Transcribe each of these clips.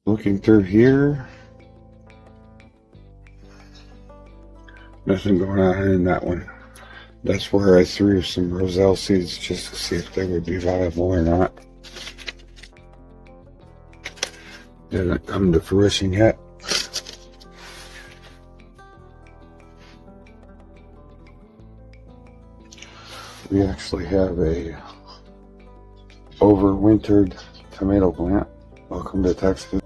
Looking through here, nothing going on in that one. That's where I threw some roselle seeds just to see if they would be viable or not. Didn't come to fruition yet. We actually have a overwintered tomato plant. Welcome to Texas.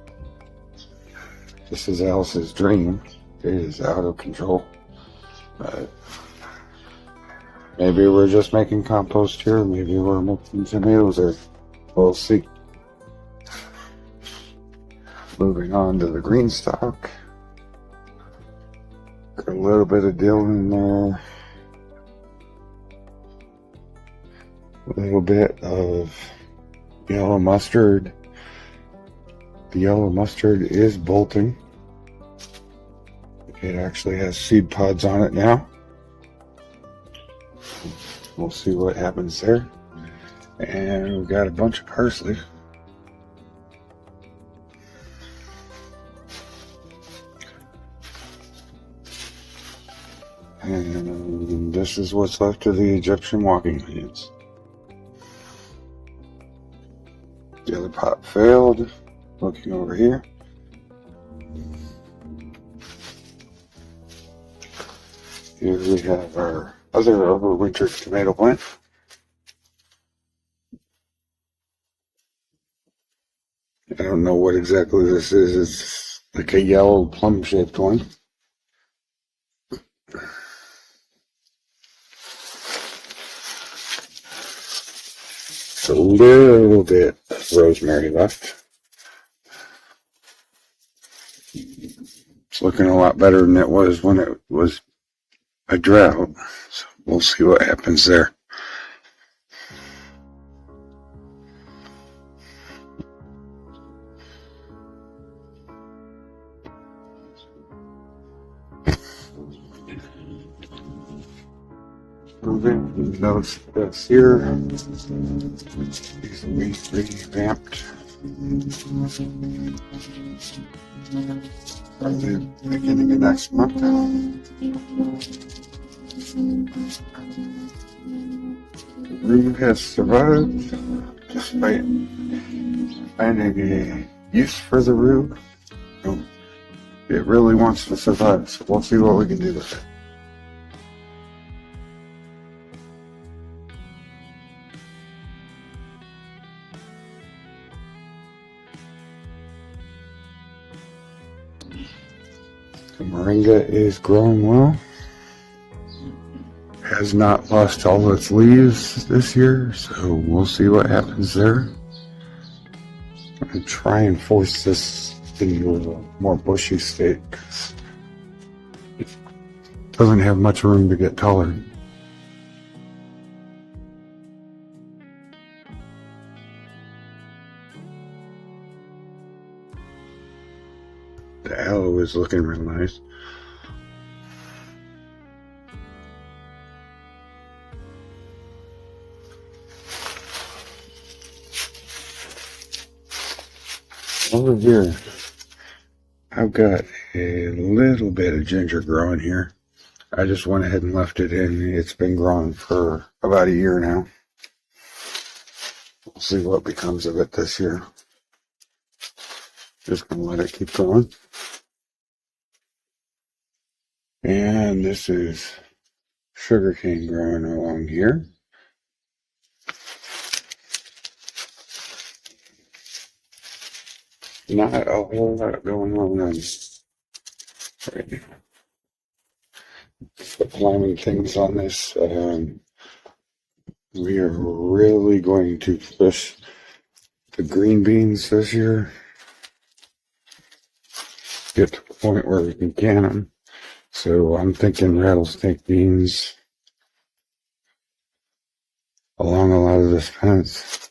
This is Alice's dream. It is out of control. But maybe we're just making compost here. Maybe we're making tomatoes there. We'll see. Moving on to the green stock. Got a little bit of dill in there. A little bit of yellow mustard. The yellow mustard is bolting. It actually has seed pods on it now. We'll see what happens there. And we've got a bunch of parsley. And this is what's left of the Egyptian walking plants. The other pot failed. Looking over here. Here we have our other overwintered tomato plant. I don't know what exactly this is. It's like a yellow plum-shaped one. A little bit of rosemary left. It's looking a lot better than it was when it was a drought. So we'll see what happens there. Moving those this here. These will be revamped. Probably beginning of next month. The room has survived despite finding a use for the room. It really wants to survive, so we'll see what we can do with it. The moringa is growing well. Has not lost all its leaves this year, so we'll see what happens there. I'm going to try and force this into a more bushy state because it doesn't have much room to get taller. The aloe is looking real nice. Over here, I've got a little bit of ginger growing here. I just went ahead and left it in. It's been growing for about a year now. We'll see what becomes of it this year. Just gonna let it keep going. And this is sugarcane growing along here. Not a whole lot going on right now. But climbing things on this, we are really going to push the green beans this year. Get to the point where we can can them. So I'm thinking rattlesnake beans along a lot of this fence.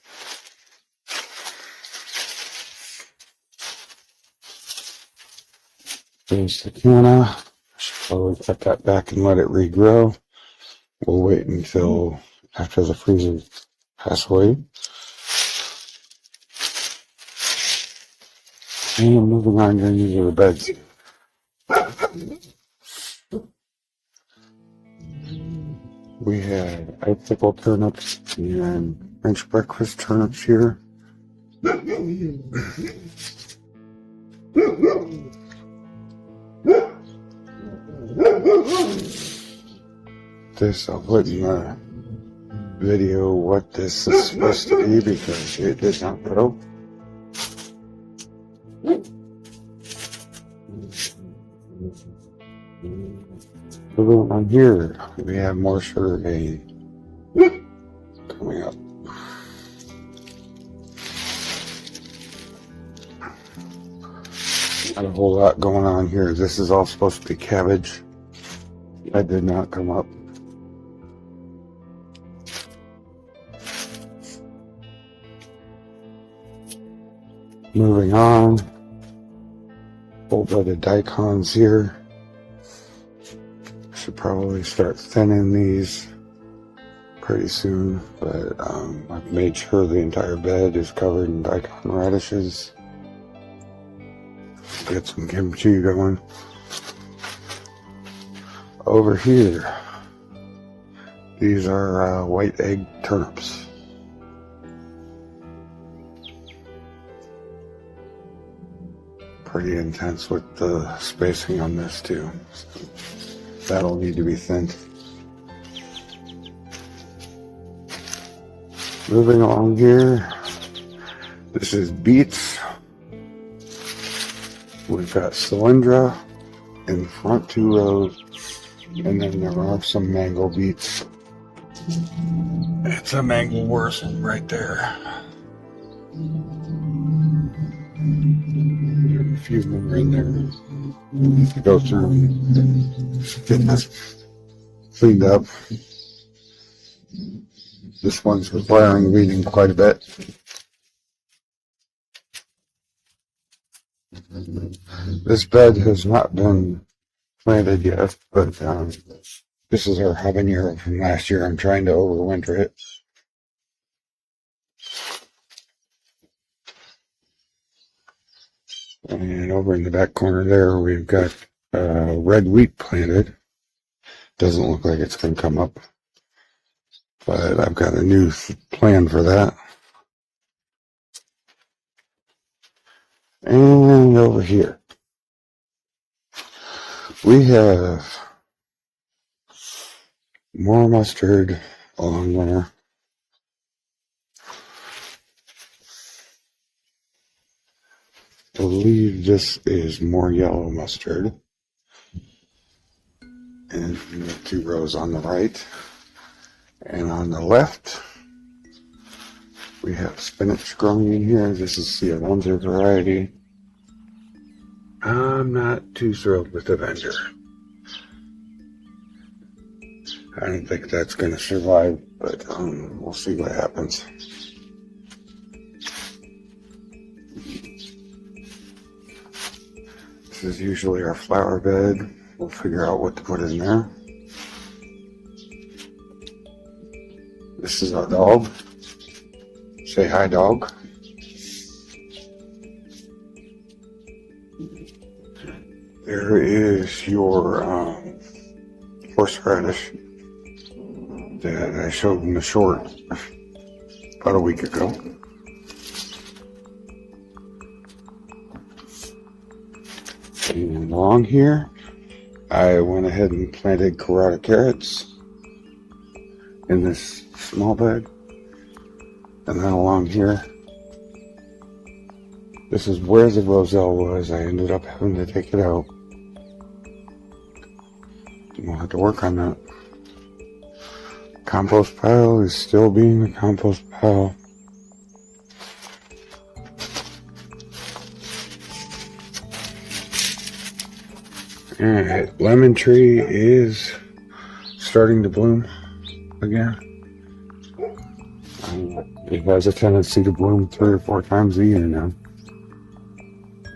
There's the canna. Should probably cut that back and let it regrow. We'll wait until after the freezers pass away. And moving on into the beds. We had icicle turnips and French breakfast turnips here. This, I'll put in the video what this is supposed to be because it did not grow. Moving on here, we have more sugar cane coming up. Not a whole lot going on here. This is all supposed to be cabbage. That did not come up. Moving on, full-blooded daikons here. Should probably start thinning these pretty soon, but I've made sure the entire bed is covered in daikon radishes. Get some kimchi going. Over here, these are white egg turnips. Pretty intense with the spacing on this too. So that'll need to be thinned. Moving along here, this is beets. We've got cylindra in the front 2 rows, and then there are some mango beets. It's a mango worse right there. There are a few more in there. To go through and get this cleaned up. This one's requiring weeding quite a bit. This bed has not been planted yet, but this is our habanero from last year. I'm trying to overwinter it. And over in the back corner there, we've got red wheat planted. Doesn't look like it's going to come up, but I've got a new plan for that. And over here, we have more mustard along there. I believe this is more yellow mustard. And the 2 rows on the right. And on the left, we have spinach growing in here. This is the Alonzo variety. I'm not too thrilled with the vendor. I don't think that's going to survive, but we'll see what happens. This is usually our flower bed. We'll figure out what to put in there. This is our dog. Say hi, dog. There is your horseradish that I showed in the short about a week ago. And along here, I went ahead and planted carrot carrots in this small bed. And then along here, this is where the roselle was. I ended up having to take it out. We'll have to work on that. Compost pile is still being a compost pile. Alright, lemon tree is starting to bloom again. It has a tendency to bloom 3 or 4 times a year now.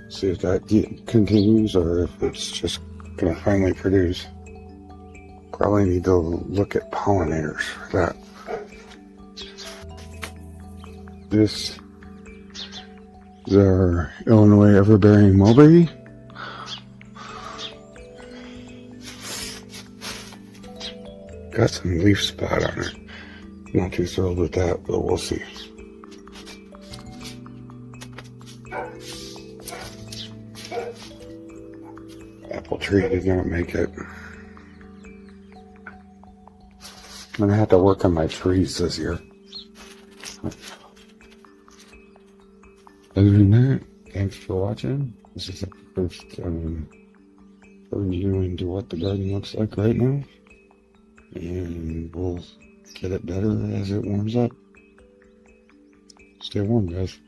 See if that continues or if it's just going to finally produce. Probably need to look at pollinators for that. This Is our Illinois everbearing mulberry. Got some leaf spot on it. Not too thrilled with that, but we'll see. Apple tree did not make it. I'm gonna have to work on my trees this year. Other than that, thanks for watching. This is the first view into what the garden looks like right now. And we'll get it better as it warms up. Stay warm, guys.